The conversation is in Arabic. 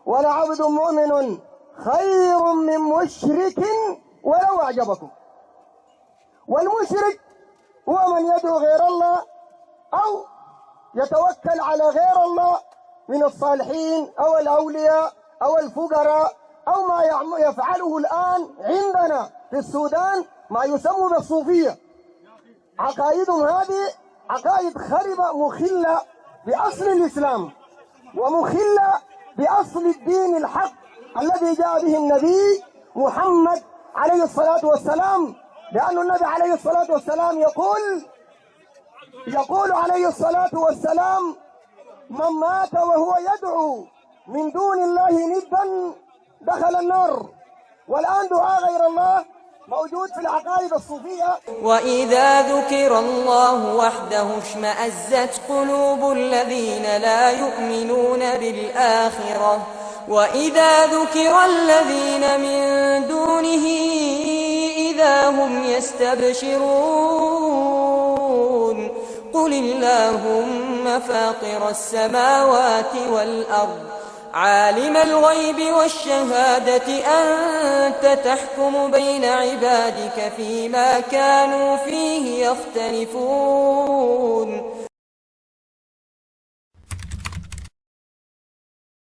ولعبد مؤمن خير من مشرك ولو أعجبكم. والمشرك هو من يدعو غير الله أو يتوكل على غير الله من الصالحين أو الأولياء أو الفقراء أو ما يفعله الآن عندنا في السودان ما يسمى بالصوفية. عقائدهم هذه عقائد خربة مخلة بأصل الإسلام ومخلة بأصل الدين الحق الذي جاء به النبي محمد عليه الصلاة والسلام. لأن النبي عليه الصلاة والسلام يقول عليه الصلاة والسلام: من مات وهو يدعو من دون الله ندا دخل النار. والآن دعاء غير الله موجود في العقائد الصوفية. وإذا ذكر الله وحده اشمأزت قلوب الذين لا يؤمنون بالآخرة وإذا ذكر الذين من دونه إذا هم يستبشرون. قل اللهم فاطر السماوات والأرض عالم الغيب والشهادة أنت تحكم بين عبادك فيما كانوا فيه يختلفون